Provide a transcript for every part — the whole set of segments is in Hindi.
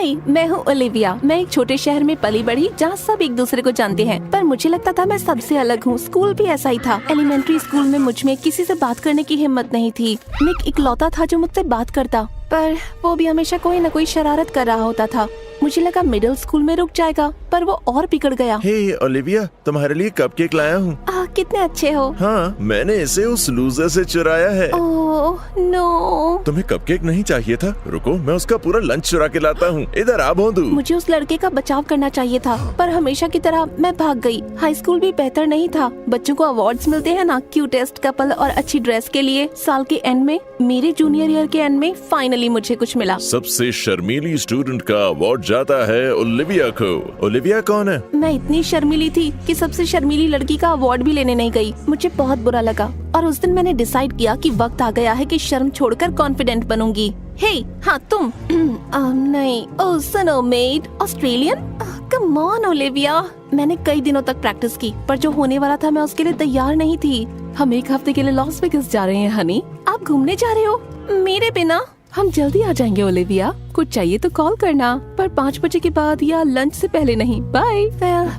हाय, मैं हूँ ओलिविया। मैं एक छोटे शहर में पली बढ़ी जहाँ सब एक दूसरे को जानते हैं, पर मुझे लगता था मैं सबसे अलग हूँ। स्कूल भी ऐसा ही था। एलिमेंट्री स्कूल में मुझ में किसी से बात करने की हिम्मत नहीं थी। मैं इकलौता था जो मुझसे बात करता, पर वो भी हमेशा कोई न कोई शरारत कर रहा होता था। मुझे लगा मिडिल स्कूल में रुक जाएगा, पर वो और बिगड़ गया। हे ओलिविया, तुम्हारे लिए कपकेक लाया हूँ। कितने अच्छे हो। हाँ, मैंने इसे उस लूजर से चुराया है। Oh no. तुम्हें कपकेक नहीं चाहिए था? रुको, मैं उसका पूरा लंच चुरा के लाता हूँ। इधर आ भोंदू। मुझे उस लड़के का बचाव करना चाहिए था, पर हमेशा की तरह मैं भाग गई। हाई स्कूल भी बेहतर नहीं था। बच्चों को अवार्ड्स मिलते हैं ना, क्यूटेस्ट कपल और अच्छी ड्रेस के लिए। साल के एंड में, मेरे जूनियर ईयर के एंड में फाइनली मुझे कुछ मिला। सबसे शर्मीली स्टूडेंट का अवार्ड जाता है ओलिविया को। ओलिविया कौन है? मैं इतनी शर्मीली थी कि सबसे शर्मीली लड़की का अवार्ड भी लेने नहीं गई। मुझे बहुत बुरा लगा और उस दिन मैंने डिसाइड किया कि वक्त आ गया है कि शर्म छोड़कर कॉन्फिडेंट बनूंगी। हे, हाँ तुम। नहीं, ओह सुनो made, Australian. Come on Olivia. मैंने कई दिनों तक प्रैक्टिस की, पर जो होने वाला था मैं उसके लिए तैयार नहीं थी। हम एक हफ्ते के लिए लॉस वेगास जा रहे हैं हनी। आप घूमने जा रहे हो मेरे बिना? हम जल्दी आ जाएंगे ओलिविया। कुछ चाहिए तो कॉल करना, पर 5 बजे के बाद या लंच से पहले नहीं। बाय।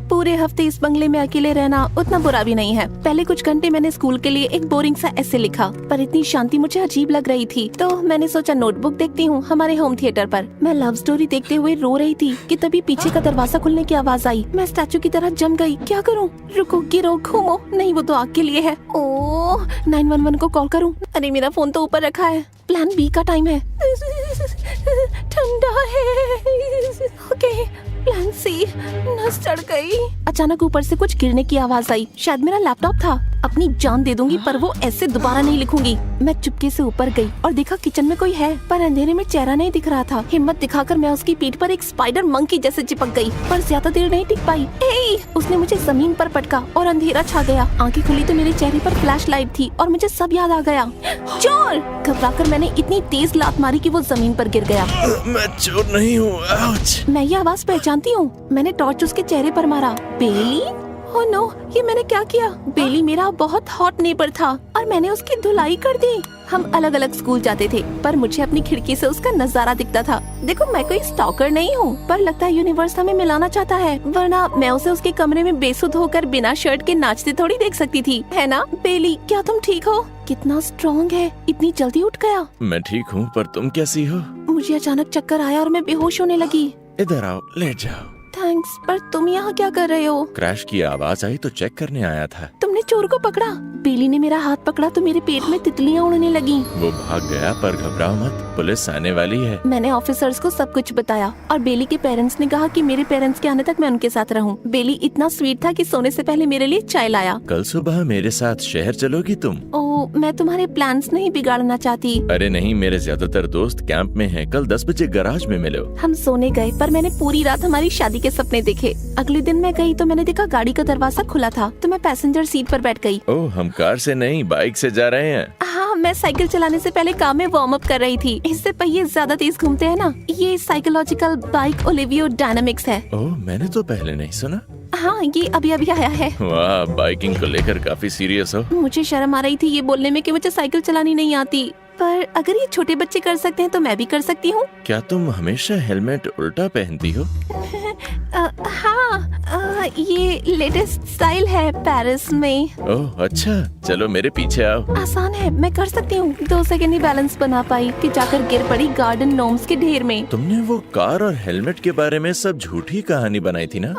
पूरे हफ्ते इस बंगले में अकेले रहना उतना बुरा भी नहीं है। पहले कुछ घंटे मैंने स्कूल के लिए एक बोरिंग सा एसे लिखा, पर इतनी शांति मुझे अजीब लग रही थी, तो मैंने सोचा नोटबुक देखती हूँ हमारे होम थिएटर पर। मैं लव स्टोरी देखते हुए रो रही थी कि तभी पीछे का दरवाजा खुलने की आवाज आई। मैं स्टैचू की तरह जम गई। क्या करूँ? रुको, गिरो, घूमो। नहीं, वो तो आग के लिए है। ओह, 911 को कॉल करूँ? अरे मेरा फोन तो ऊपर रखा है। प्लान बी का टाइम है। ठंडा है। Okay, plan C. नस चढ़ गई। अचानक ऊपर से कुछ गिरने की आवाज आई। शायद मेरा लैपटॉप था। अपनी जान दे दूंगी, पर वो ऐसे दोबारा नहीं लिखूंगी। मैं चुपके से ऊपर गई और देखा किचन में कोई है, पर अंधेरे में चेहरा नहीं दिख रहा था। हिम्मत दिखाकर मैं उसकी पीठ पर एक स्पाइडर मंकी जैसे चिपक गई, पर ज्यादा देर नहीं टिक पाई। उसने मुझे जमीन पर पटका और अंधेरा छा गया। आंखें खुली तो मेरे चेहरे पर फ्लैश लाइट थी और मुझे सब याद आ गया। चोर! घबराकर मैंने इतनी तेज लात मारी कि वो जमीन पर गिर गया। मैं चोर नहीं हूँ। मैं ये आवाज पहचानती हूँ। मैंने टॉर्च उसके चेहरे पर मारा। बेली? ओह नो, ये मैंने क्या किया? बेली मेरा बहुत हॉट नेबर था और मैंने उसकी धुलाई कर दी। हम अलग अलग स्कूल जाते थे, पर मुझे अपनी खिड़की से उसका नजारा दिखता था। देखो, मैं कोई स्टॉकर नहीं हूँ, पर लगता है यूनिवर्स हमें मिलाना चाहता है, वरना मैं उसे उसके कमरे में बेसुध होकर बिना शर्ट के नाचते थोड़ी देख सकती थी, है ना? बेली, क्या तुम ठीक हो? कितना स्ट्रॉन्ग है, इतनी जल्दी उठ गया। मैं ठीक हूँ, पर तुम कैसी हो? मुझे अचानक चक्कर आया और मैं बेहोश होने लगी। इधर आओ, लेट जाओ। थैंक्स, पर तुम यहाँ क्या कर रहे हो? क्रैश की आवाज आई तो चेक करने आया था। तुमने चोर को पकड़ा? बेली ने मेरा हाथ पकड़ा तो मेरे पेट में तितलियां उड़ने लगी। वो भाग गया, पर घबराओ मत, पुलिस आने वाली है। मैंने ऑफिसर्स को सब कुछ बताया और बेली के पेरेंट्स ने कहा कि मेरे पेरेंट्स के आने तक मैं उनके साथ रहूं। बेली इतना स्वीट था कि सोने से पहले मेरे लिए चाय लाया। कल सुबह मेरे साथ शहर चलोगी तुम? ओह, मैं तुम्हारे प्लान्स नहीं बिगाड़ना चाहती। अरे नहीं, मेरे ज्यादातर दोस्त कैंप में हैं। कल 10 बजे गैराज में मिलो। हम सोने गए, पर मैंने पूरी रात हमारी शादी के सपने देखे। अगले दिन मैं गई तो मैंने देखा गाड़ी का दरवाजा खुला था, तो मैं पैसेंजर सीट पर बैठ गई। ओह, हम कार से नहीं, बाइक से जा रहे हैं। हाँ, मैं साइकिल चलाने से पहले कार में वार्म अप कर रही थी। इससे पहिए ज्यादा तेज घूमते हैं ना। ये साइकोलॉजिकल बाइक ओलिवियो डायनामिक्स है। ओह, मैंने तो पहले नहीं सुना। हाँ, ये अभी अभी आया है। वाह, बाइकिंग को लेकर काफी सीरियस हो। मुझे शर्म आ रही थी ये बोलने में कि मुझे साइकिल चलानी नहीं आती, पर अगर ये छोटे बच्चे कर सकते हैं तो मैं भी कर सकती हूँ। क्या तुम हमेशा हेलमेट उल्टा पहनती हो? हाँ, ये लेटेस्ट स्टाइल है पेरिस में। ओह अच्छा, चलो मेरे पीछे आओ। आसान है, मैं कर सकती हूँ। 2 सेकंड ही बैलेंस बना पाई कि जाकर गिर पड़ी गार्डन नोम्स के ढेर में। तुमने वो कार और हेलमेट के बारे में सब झूठी कहानी बनाई थी ना?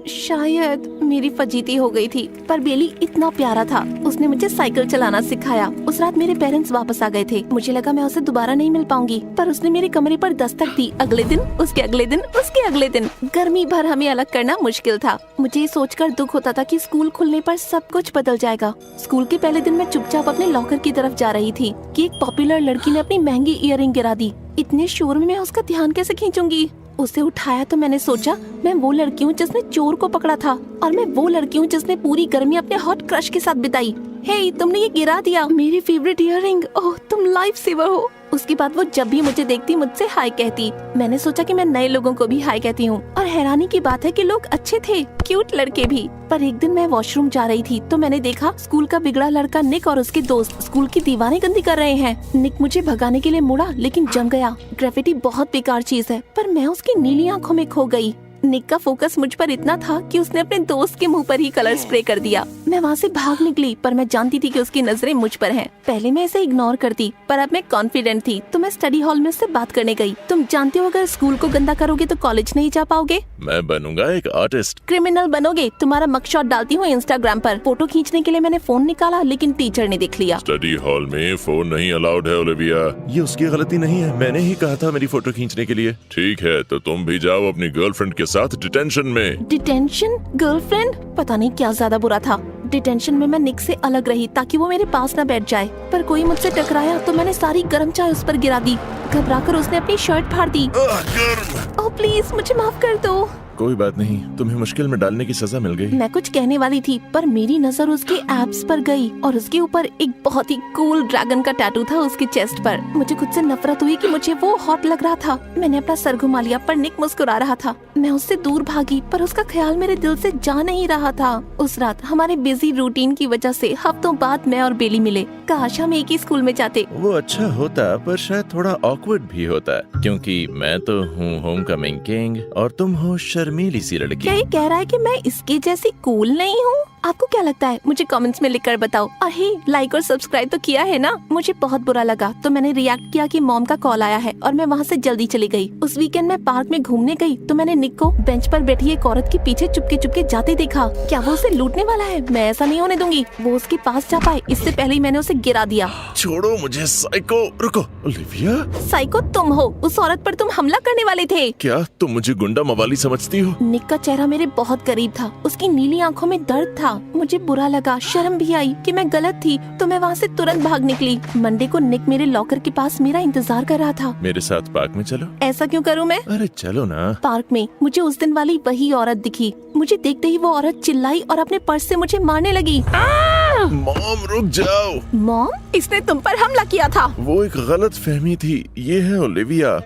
शायद मेरी फजीती हो गई थी, पर बेली इतना प्यारा था, उसने मुझे साइकिल चलाना सिखाया। उस रात मेरे पेरेंट्स वापस आ गए थे। मुझे लगा मैं उसे दोबारा नहीं मिल पाऊंगी, पर उसने मेरे कमरे पर दस्तक दी। अगले दिन, उसके अगले दिन, उसके अगले दिन, गर्मी भर हमें अलग करना मुश्किल था। मुझे ये सोचकर दुख होता था कि स्कूल खुलने पर सब कुछ बदल जाएगा। स्कूल के पहले दिन मैं चुपचाप अपने लॉकर की तरफ जा रही थी कि एक पॉपुलर लड़की ने अपनी महंगी इयररिंग गिरा दी। इतने शोर में मैं उसका ध्यान कैसे खींचूंगी? उसे उठाया तो मैंने सोचा, मैं वो लड़की हूँ जिसने चोर को पकड़ा था, और मैं वो लड़की हूँ जिसने पूरी गर्मी अपने हॉट क्रश के साथ बिताई। हे तुमने ये गिरा दिया, मेरी फेवरेट इयररिंग। ओह तुम लाइफ सेवर हो। उसके बाद वो जब भी मुझे देखती मुझसे हाय कहती। मैंने सोचा कि मैं नए लोगों को भी हाय कहती हूँ, और हैरानी की बात है कि लोग अच्छे थे, क्यूट लड़के भी। पर एक दिन मैं वॉशरूम जा रही थी तो मैंने देखा स्कूल का बिगड़ा लड़का निक और उसके दोस्त स्कूल की दीवारें गंदी कर रहे हैं। निक मुझे भगाने के लिए मुड़ा लेकिन जम गया। ग्रेफिटी बहुत बेकार चीज है, पर मैं उसकी नीली आंखों में खो गई। निक का फोकस मुझ पर इतना था कि उसने अपने दोस्त के मुंह पर ही कलर स्प्रे कर दिया। मैं वहाँ से भाग निकली, पर मैं जानती थी कि उसकी नजरें मुझ पर हैं। पहले मैं इसे इग्नोर करती, पर अब मैं कॉन्फिडेंट थी तो मैं स्टडी हॉल में उससे बात करने गई। तुम जानते हो अगर स्कूल को गंदा करोगे तो कॉलेज नहीं जा पाओगे। मैं बनूंगा एक आर्टिस्ट। क्रिमिनल बनोगे। तुम्हारा मगशॉट डालती हूँ इंस्टाग्राम पर। फोटो खींचने के लिए मैंने फोन निकाला लेकिन टीचर ने देख लिया। स्टडी हॉल में फोन नहीं अलाउड है ओलिविया। ये उसकी गलती नहीं है, मैंने ही कहा था मेरी फोटो खींचने के लिए। ठीक है तो तुम भी जाओ अपनी गर्लफ्रेंड के साथ डिटेंशन में। डिटेंशन? गर्लफ्रेंड? पता नहीं क्या ज्यादा बुरा था। डिटेंशन में मैं निक से अलग रही ताकि वो मेरे पास न बैठ जाए, पर कोई मुझसे टकराया तो मैंने सारी गर्म चाय उस पर गिरा दी। घबराकर उसने अपनी शर्ट फाड़ दी। ओह प्लीज मुझे माफ कर दो। कोई बात नहीं, तुम्हें मुश्किल में डालने की सजा मिल गई। मैं कुछ कहने वाली थी पर मेरी नजर उसके एब्स पर गई और उसके ऊपर एक बहुत ही कूल ड्रैगन का टैटू था उसके चेस्ट पर। मुझे खुद से नफरत हुई कि मुझे वो हॉट लग रहा था। मैंने अपना सर घुमा लिया पर निक मुस्कुरा रहा था। मैं उससे दूर भागी पर उसका ख्याल मेरे दिल से जा नहीं रहा था। उस रात हमारे बिजी रूटीन की वजह से हफ्तों बाद मैं और बेली मिले। काश हम एक ही स्कूल में जाते। वो अच्छा होता पर शायद थोड़ा ऑकवर्ड भी होता, क्योंकि मैं तो हूँ होम कमिंग किंग और तुम हो शर्मीली सी लड़की। क्या ये कह रहा है कि मैं इसके जैसी कूल नहीं हूँ? आपको क्या लगता है? मुझे कमेंट्स में लिखकर बताओ। और हे, लाइक और सब्सक्राइब तो किया है ना? मुझे बहुत बुरा लगा तो मैंने रिएक्ट किया कि मॉम का कॉल आया है और मैं वहाँ से जल्दी चली गई। उस वीकेंड मैं पार्क में घूमने गई तो मैंने निक को बेंच पर बैठी एक औरत के पीछे चुपके चुपके जाते देखा। क्या वो उसे लूटने वाला है? मैं ऐसा नहीं होने दूंगी। वो उसके पास जा पाए इससे पहले ही मैंने उसे गिरा दिया। छोड़ो मुझे साइको। रुको ओलिविया। साइको तुम हो। उस औरत पर तुम हमला करने वाले थे। क्या तुम मुझे गुंडा मवाली समझती हो? निक का चेहरा मेरे बहुत करीब था। उसकी नीली आंखों में दर्द था। मुझे बुरा लगा, शर्म भी आई कि मैं गलत थी तो मैं वहाँ से तुरंत भाग निकली। मंडे को निक मेरे लॉकर के पास मेरा इंतजार कर रहा था। मेरे साथ पार्क में चलो। ऐसा क्यों करूँ मैं? अरे चलो ना। पार्क में मुझे उस दिन वाली वही औरत दिखी। मुझे देखते ही वो औरत चिल्लाई और अपने पर्स से मुझे मारने लगी। मॉम रुक जाओ। मॉम? इसने तुम पर हमला किया था। वो एक गलत फहमी थी। ये है ओलिविया।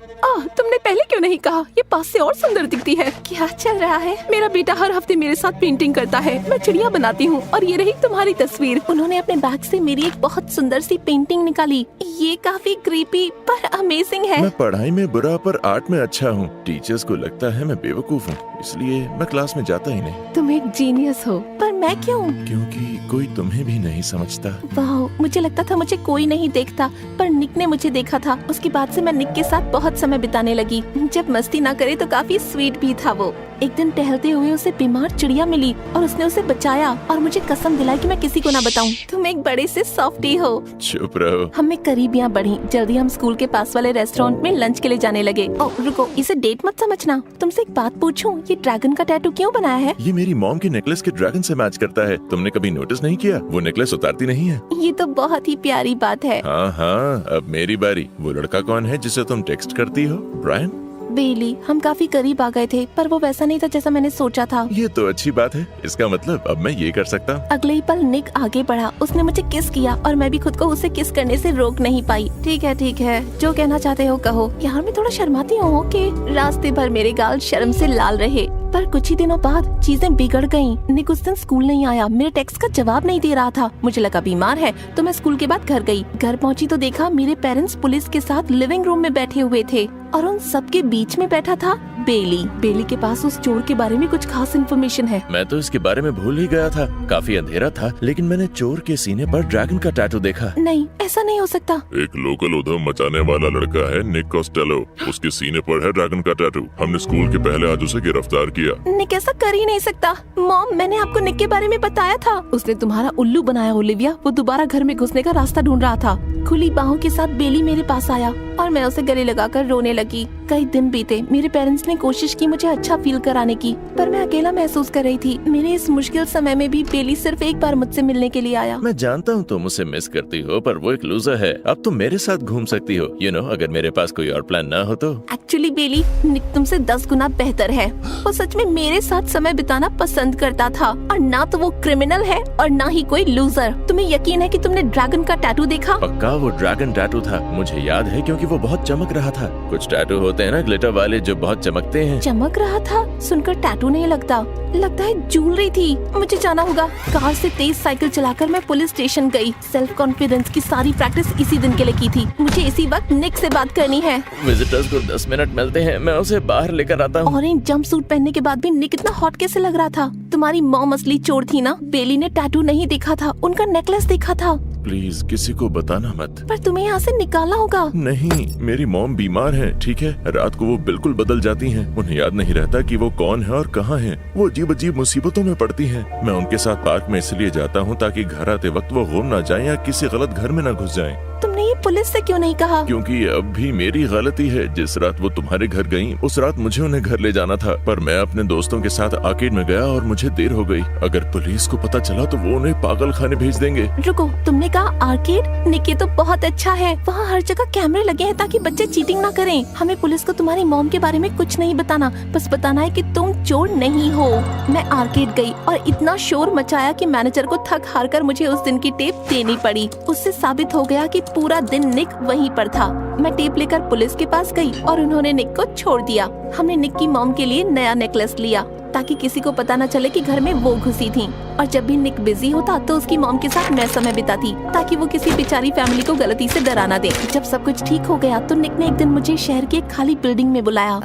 तुमने पहले क्यों नहीं कहा? ये पास से और सुंदर दिखती है। क्या चल रहा है? मेरा बेटा हर हफ्ते मेरे साथ पेंटिंग करता है। मैं चिड़िया बनाती हूँ और ये रही तुम्हारी तस्वीर। उन्होंने अपने बैग से मेरी एक बहुत सुंदर सी पेंटिंग निकाली। ये काफी क्रीपी पर अमेजिंग है। मैं पढ़ाई में बुरा पर आर्ट में अच्छा हूँ। टीचर्स को लगता है मैं बेवकूफ हूँ, इसलिए मैं क्लास में जाता ही नहीं। तुम एक जीनियस हो, पर मैं क्यों? क्योंकि कोई तुम्हें भी नहीं समझता। वाह, मुझे लगता था मुझे कोई नहीं देखता, पर निक ने मुझे देखा था। उसके बाद से मैं निक के साथ बहुत समय बिताने लगी। जब मस्ती ना करे तो काफी स्वीट भी था वो। एक दिन टहलते हुए उसे बीमार चिड़िया मिली और उसने उसे बचाया और मुझे कसम दिलाई कि मैं किसी को ना बताऊं। तुम एक बड़े से सॉफ्टी हो। चुप रहो। हमें करीबियां बढ़ी। जल्दी हम स्कूल के पास वाले रेस्टोरेंट में लंच के लिए जाने लगे। ओह रुको, इसे डेट मत समझना। तुमसे एक बात पूछूं, ये ड्रैगन का टैटू क्यों बनाया है? ये मेरी मॉम के नेकलेस के ड्रैगन से मैच करता है। तुमने कभी नोटिस नहीं किया? वो नेकलेस उतारती नहीं है। ये तो बहुत ही प्यारी बात है। हाँ हाँ, अब मेरी बारी। वो लड़का कौन है जिसे तुम टेक्स्ट करती हो? ब्रायन? बेली। हम काफी करीब आ गए थे पर वो वैसा नहीं था जैसा मैंने सोचा था। ये तो अच्छी बात है। इसका मतलब अब मैं ये कर सकता हूँ। अगले ही पल निक आगे बढ़ा। उसने मुझे किस किया और मैं भी खुद को उसे किस करने से रोक नहीं पाई। ठीक है, जो कहना चाहते हो कहो। यार मैं थोड़ा शर्माती हूँ कि रास्ते भर मेरे गाल शर्म से लाल रहे। पर कुछ ही दिनों बाद चीजें बिगड़ गयी। निक उस दिन स्कूल नहीं आया। मेरे टेक्स्ट का जवाब नहीं दे रहा था। मुझे लगा बीमार है तो मैं स्कूल के बाद घर गई। घर पहुंची तो देखा मेरे पेरेंट्स पुलिस के साथ लिविंग रूम में बैठे हुए थे और उन सबके बीच में बैठा था बेली। बेली के पास उस चोर के बारे में कुछ खास इन्फॉर्मेशन है। मैं तो इसके बारे में भूल ही गया था। काफी अंधेरा था लेकिन मैंने चोर के सीने पर ड्रैगन का टैटू देखा। नहीं, ऐसा नहीं हो सकता। एक लोकल उधम मचाने वाला लड़का है निक कॉस्टेलो। उसके सीने पर है ड्रैगन का टैटू। हमने स्कूल के पहले आज उसे गिरफ्तार किया। निक ऐसा कर ही नहीं सकता। मॉम, मैंने आपको निक के बारे में बताया था। उसने तुम्हारा उल्लू बनाया ओलिविया। वो दोबारा घर में घुसने का रास्ता ढूंढ रहा था। खुली बाहों के साथ बेली मेरे पास आया और मैं उसे गले लगाकर रोने लगी। कई दिन बीते, मेरे पेरेंट्स ने कोशिश की मुझे अच्छा फील कराने की, पर मैं अकेला महसूस कर रही थी। मेरे इस मुश्किल समय में भी बेली सिर्फ एक बार मुझसे मिलने के लिए आया। मैं जानता हूँ तुम उसे मिस करती हो, पर वो एक लूजर है। अब तुम मेरे साथ घूम सकती हो, अगर मेरे पास कोई और प्लान ना हो तो। एक्चुअली बेली, निक तुमसे 10 गुना बेहतर है। वो सच में मेरे साथ समय बिताना पसंद करता था, और ना तो वो क्रिमिनल है और ना ही कोई लूजर। तुम्हें यकीन है कि तुमने ड्रैगन का टैटू देखा? पक्का वो ड्रैगन टैटू था, मुझे याद है, क्योंकि वो बहुत चमक रहा था। कुछ टैटू होते हैं ना ग्लिटर वाले जो बहुत चमकते हैं। चमक रहा था? सुनकर टैटू नहीं लगता है ज्वेलरी थी। मुझे जाना होगा। कार से तेज साइकिल चलाकर मैं पुलिस स्टेशन गई। सेल्फ कॉन्फिडेंस की सारी प्रैक्टिस इसी दिन के लिए की थी। मुझे इसी वक्त निक से बात करनी है। विजिटर्स को 10 मिनट मिलते हैं, मैं उसे बाहर लेकर आता हूँ। ऑरेंज जंप सूट पहनने के बाद भी निक इतना हॉट कैसे लग रहा था? तुम्हारी मॉम असली चोर थी ना? बेली ने टैटू नहीं देखा था, उनका नेकलेस देखा था। प्लीज किसी को बताना मत। पर तुम्हें यहाँ से निकालना होगा। नहीं, मेरी मॉम बीमार है, ठीक है? रात को वो बिल्कुल बदल जाती हैं। उन्हें याद नहीं रहता कि वो कौन है और कहाँ है। वो अजीब अजीब मुसीबतों में पड़ती हैं। मैं उनके साथ पार्क में इसलिए जाता हूँ ताकि घर आते वक्त वो गुम ना जाए या किसी गलत घर में ना घुस जाएं। तुमने ये पुलिस से क्यों नहीं कहा? क्योंकि अब भी मेरी गलती है। जिस रात वो तुम्हारे घर गईं, उस रात मुझे उन्हें घर ले जाना था, पर मैं अपने दोस्तों के साथ आर्केड में गया और मुझे देर हो गई। अगर पुलिस को पता चला तो वो उन्हें पागल खाने भेज देंगे। रुको, तुमने कहा आर्केड? निक, ये तो बहुत अच्छा है। वहाँ हर जगह कैमरे लगे हैं ताकि बच्चे चीटिंग ना करें। हमें पुलिस को तुम्हारी मॉम के बारे में कुछ नहीं बताना, बस बताना है कि तुम चोर नहीं हो। मैं आर्केड गई और इतना शोर मचाया कि मैनेजर को थक हार कर मुझे उस दिन की टेप देनी पड़ी। उससे साबित हो गया कि पूरा दिन निक वहीं पर था। मैं टेप लेकर पुलिस के पास गई और उन्होंने निक को छोड़ दिया। हमने निक की मॉम के लिए नया नेकलेस लिया ताकि किसी को पता न चले कि घर में वो घुसी थी। और जब भी निक बिजी होता तो उसकी मॉम के साथ मैं समय बिताती ताकि वो किसी बेचारी फैमिली को गलती से डरा ना दे। जब सब कुछ ठीक हो गया तो निक ने एक दिन मुझे शहर की एक खाली बिल्डिंग में बुलाया।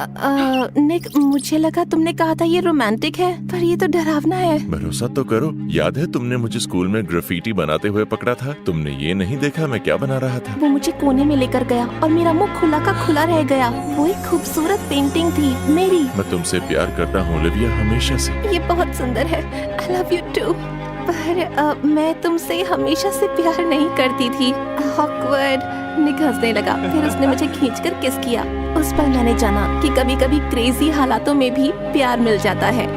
निक, मुझे लगा तुमने कहा था ये रोमांटिक है, पर ये तो डरावना है। भरोसा तो करो, याद है तुमने मुझे स्कूल में ग्राफिटी बनाते हुए पकड़ा था? तुमने ये नहीं देखा मैं क्या बना रहा था? वो मुझे कोने में लेकर गया और मेरा मुंह खुला का खुला रह गया। वो एक खूबसूरत पेंटिंग थी मेरी। मैं तुमसे प्यार करता हूँ ओलिविया, हमेशा से। ये बहुत सुंदर है। I love you too. पर मैं तुमसे हमेशा से प्यार नहीं करती थी। ऑकवर्ड। निक हंसने लगा, फिर उसने मुझे खींचकर किस किया। उस पर मैंने जाना कि कभी कभी क्रेजी हालातों में भी प्यार मिल जाता है।